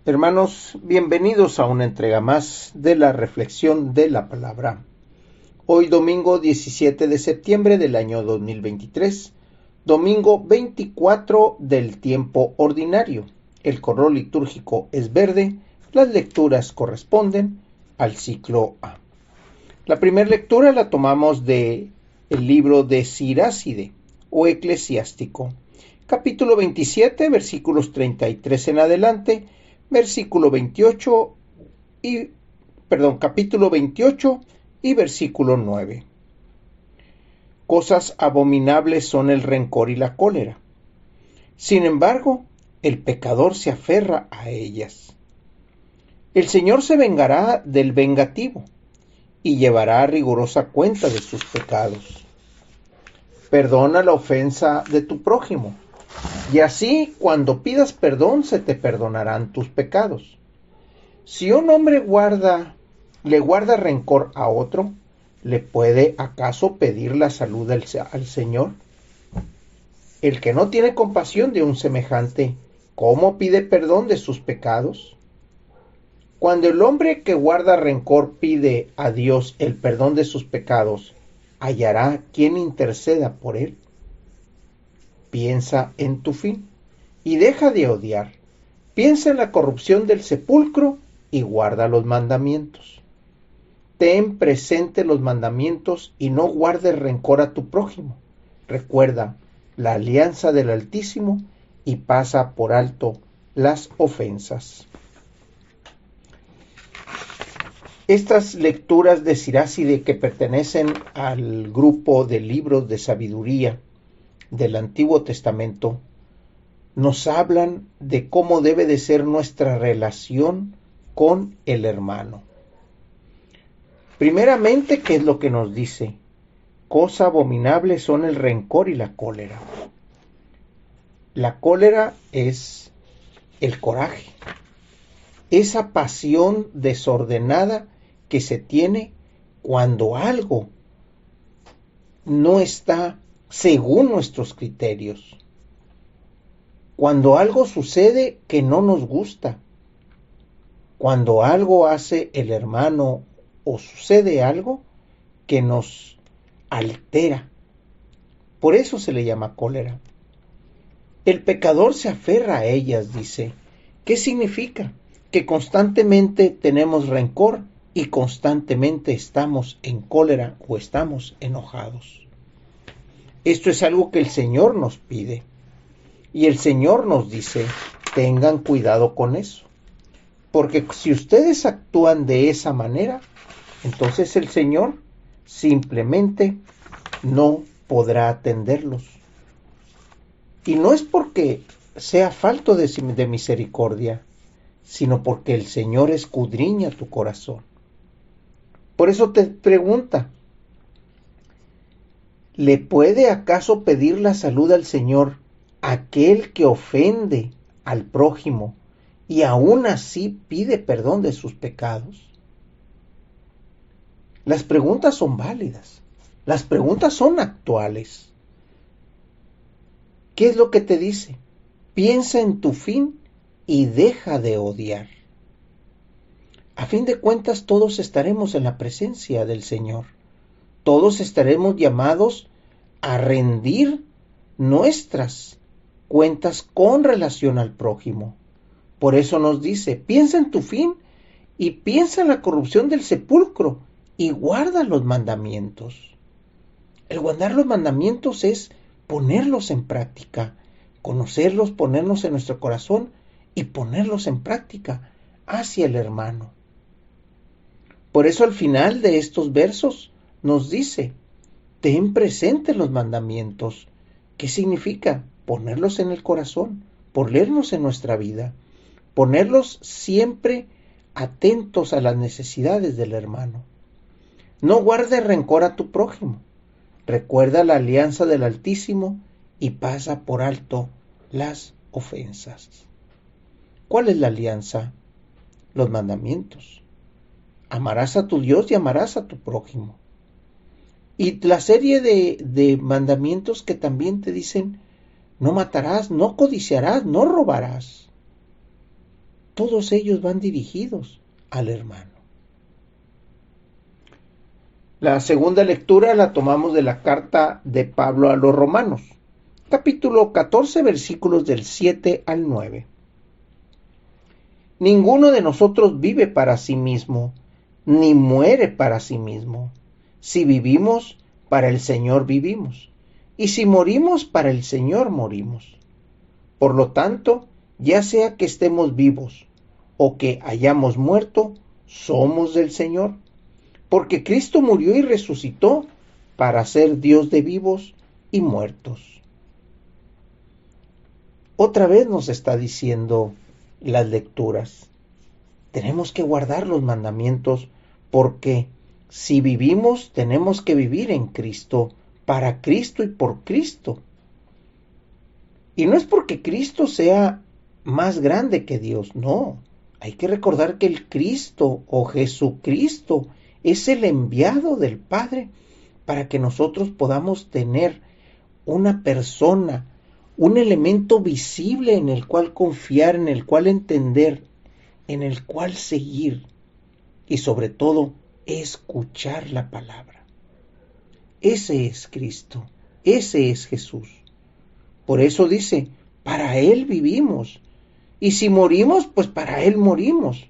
Hermanos, bienvenidos a una entrega más de la reflexión de la palabra. Hoy domingo 17 de septiembre del año 2023, domingo 24 del tiempo ordinario. El color litúrgico es verde, las lecturas corresponden al ciclo A. La primera lectura la tomamos de el libro de Siráside o Eclesiástico, capítulo 27, versículos 33 en adelante, capítulo 28 y versículo 9. Cosas abominables son el rencor y la cólera. Sin embargo, el pecador se aferra a ellas. El Señor se vengará del vengativo y llevará rigurosa cuenta de sus pecados. Perdona la ofensa de tu prójimo, y así cuando pidas perdón se te perdonarán tus pecados. Si un hombre le guarda rencor a otro, ¿le puede acaso pedir la salud al Señor? El que no tiene compasión de un semejante, ¿cómo pide perdón de sus pecados? Cuando el hombre que guarda rencor pide a Dios el perdón de sus pecados, ¿hallará quien interceda por él? Piensa en tu fin y deja de odiar. Piensa en la corrupción del sepulcro y guarda los mandamientos. Ten presente los mandamientos y no guardes rencor a tu prójimo. Recuerda la alianza del Altísimo y pasa por alto las ofensas. Estas lecturas de Siráside, que pertenecen al grupo de libros de sabiduría del Antiguo Testamento, nos hablan de cómo debe de ser nuestra relación con el hermano. Primeramente, ¿qué es lo que nos dice? Cosa abominable son el rencor y la cólera. La cólera es el coraje, esa pasión desordenada que se tiene cuando algo no está según nuestros criterios. Cuando algo sucede que no nos gusta, cuando algo hace el hermano o sucede algo que nos altera. Por eso se le llama cólera. El pecador se aferra a ellas, dice. ¿Qué significa? Que constantemente tenemos rencor y constantemente estamos en cólera o estamos enojados. Esto es algo que el Señor nos pide. Y el Señor nos dice, tengan cuidado con eso. Porque si ustedes actúan de esa manera, entonces el Señor simplemente no podrá atenderlos. Y no es porque sea falto de misericordia, sino porque el Señor escudriña tu corazón. Por eso te pregunta, ¿le puede acaso pedir la salud al Señor aquel que ofende al prójimo y aún así pide perdón de sus pecados? Las preguntas son válidas, las preguntas son actuales. ¿Qué es lo que te dice? Piensa en tu fin y deja de odiar. A fin de cuentas, todos estaremos en la presencia del Señor. Todos estaremos llamados a rendir nuestras cuentas con relación al prójimo. Por eso nos dice, piensa en tu fin y piensa en la corrupción del sepulcro y guarda los mandamientos. El guardar los mandamientos es ponerlos en práctica, conocerlos, ponerlos en nuestro corazón y ponerlos en práctica hacia el hermano. Por eso al final de estos versos nos dice, ten presentes los mandamientos. ¿Qué significa? Ponerlos en el corazón, ponerlos en nuestra vida, ponerlos siempre atentos a las necesidades del hermano. No guardes rencor a tu prójimo. Recuerda la alianza del Altísimo y pasa por alto las ofensas. ¿Cuál es la alianza? Los mandamientos. Amarás a tu Dios y amarás a tu prójimo. Y la serie de mandamientos que también te dicen, no matarás, no codiciarás, no robarás. todos ellos van dirigidos al hermano. La segunda lectura la tomamos de la carta de Pablo a los Romanos, capítulo 14, versículos del 7 al 9. Ninguno de nosotros vive para sí mismo, ni muere para sí mismo. Si vivimos, para el Señor vivimos, y si morimos, para el Señor morimos. Por lo tanto, ya sea que estemos vivos o que hayamos muerto, somos del Señor. Porque Cristo murió y resucitó para ser Dios de vivos y muertos. Otra vez nos está diciendo las lecturas. Tenemos que guardar los mandamientos porque si vivimos tenemos que vivir en Cristo, para Cristo y por Cristo. Y no es porque Cristo sea más grande que Dios, no. Hay que recordar que el Cristo o Jesucristo es el enviado del Padre para que nosotros podamos tener una persona, un elemento visible en el cual confiar, en el cual entender, en el cual seguir y sobre todo escuchar la palabra. Ese es Cristo, ese es Jesús. Por eso dice, para Él vivimos y si morimos, pues para Él morimos.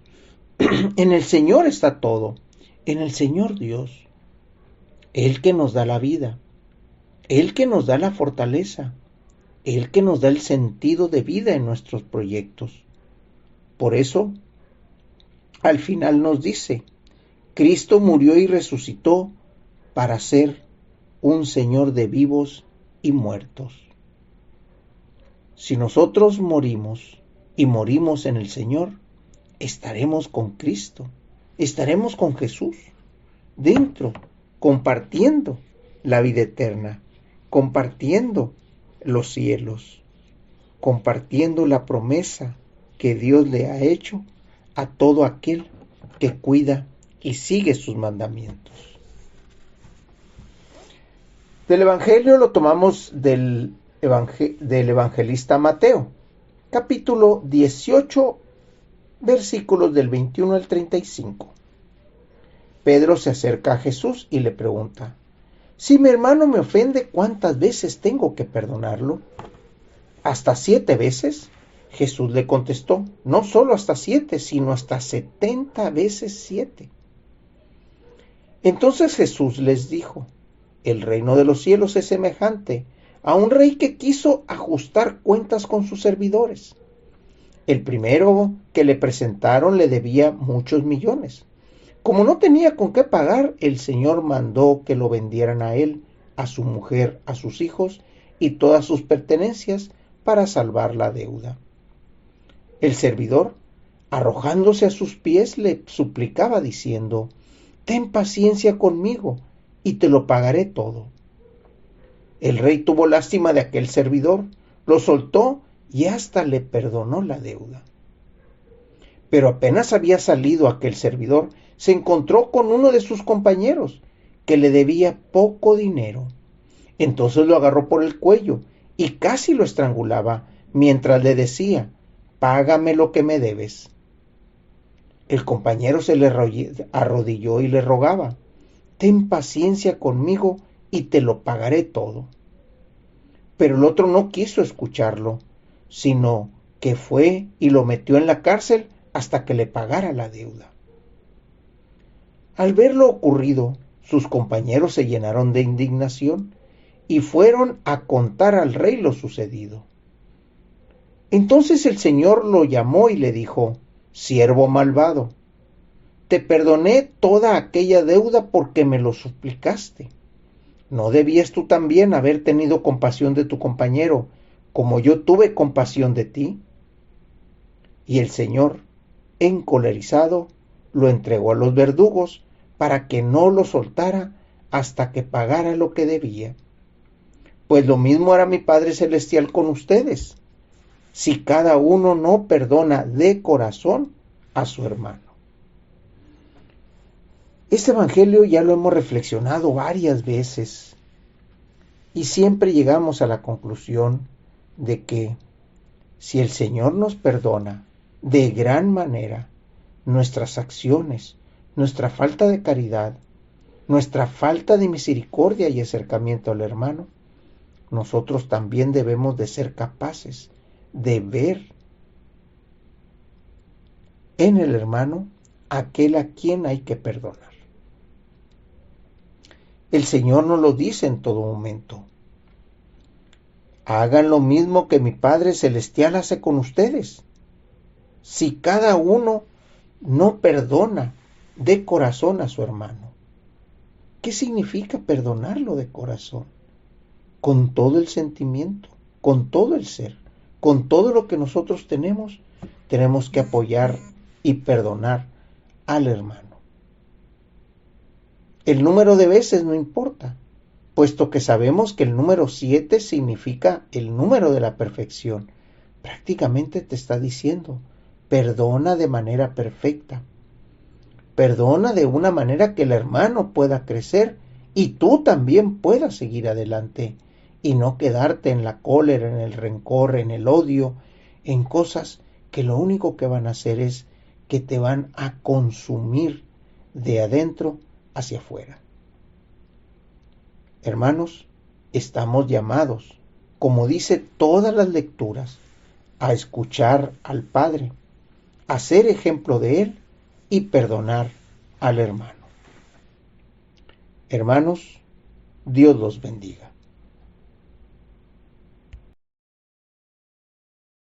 En el Señor está todo. En el Señor Dios, Él que nos da la vida, Él que nos da la fortaleza, Él que nos da el sentido de vida en nuestros proyectos. Por eso, al final nos dice, Cristo murió y resucitó para ser un Señor de vivos y muertos. Si nosotros morimos y morimos en el Señor, estaremos con Cristo. Estaremos con Jesús, dentro, compartiendo la vida eterna, compartiendo los cielos, compartiendo la promesa que Dios le ha hecho a todo aquel que cuida y sigue sus mandamientos. Del Evangelio lo tomamos del evangelista Mateo, capítulo 18, versículos del 21 al 35. Pedro se acerca a Jesús y le pregunta, si mi hermano me ofende, ¿cuántas veces tengo que perdonarlo? ¿Hasta 7 veces? Jesús le contestó, no solo hasta 7, sino hasta 70 veces 7. Entonces Jesús les dijo, el reino de los cielos es semejante a un rey que quiso ajustar cuentas con sus servidores. El primero que le presentaron le debía muchos millones. Como no tenía con qué pagar, el Señor mandó que lo vendieran a él, a su mujer, a sus hijos y todas sus pertenencias para salvar la deuda. El servidor, arrojándose a sus pies, le suplicaba diciendo, ten paciencia conmigo y te lo pagaré todo. El rey tuvo lástima de aquel servidor, lo soltó y hasta le perdonó la deuda. Pero apenas había salido aquel servidor, se encontró con uno de sus compañeros, que le debía poco dinero. Entonces lo agarró por el cuello y casi lo estrangulaba, mientras le decía, págame lo que me debes. El compañero se le arrodilló y le rogaba, ten paciencia conmigo y te lo pagaré todo. Pero el otro no quiso escucharlo, sino que fue y lo metió en la cárcel hasta que le pagara la deuda. Al ver lo ocurrido, sus compañeros se llenaron de indignación y fueron a contar al rey lo sucedido. Entonces el Señor lo llamó y le dijo, siervo malvado, te perdoné toda aquella deuda porque me lo suplicaste. ¿No debías tú también haber tenido compasión de tu compañero, como yo tuve compasión de ti? Y el Señor, encolerizado, lo entregó a los verdugos para que no lo soltara hasta que pagara lo que debía. Pues lo mismo hará mi Padre Celestial con ustedes, si cada uno no perdona de corazón a su hermano. Este evangelio ya lo hemos reflexionado varias veces y siempre llegamos a la conclusión de que si el Señor nos perdona, de gran manera nuestras acciones, nuestra falta de caridad, nuestra falta de misericordia y acercamiento al hermano, nosotros también debemos de ser capaces de ver en el hermano aquel a quien hay que perdonar. El Señor nos lo dice en todo momento. Hagan lo mismo que mi Padre Celestial hace con ustedes. Si cada uno no perdona de corazón a su hermano, ¿qué significa perdonarlo de corazón? Con todo el sentimiento, con todo el ser, con todo lo que nosotros tenemos que apoyar y perdonar al hermano. El número de veces no importa, puesto que sabemos que el número 7 significa el número de la perfección. Prácticamente te está diciendo, perdona de manera perfecta. Perdona de una manera que el hermano pueda crecer y tú también puedas seguir adelante y no quedarte en la cólera, en el rencor, en el odio, en cosas que lo único que van a hacer es que te van a consumir de adentro hacia afuera. Hermanos, estamos llamados, como dice todas las lecturas, a escuchar al Padre, a ser ejemplo de Él y perdonar al hermano. Hermanos, Dios los bendiga.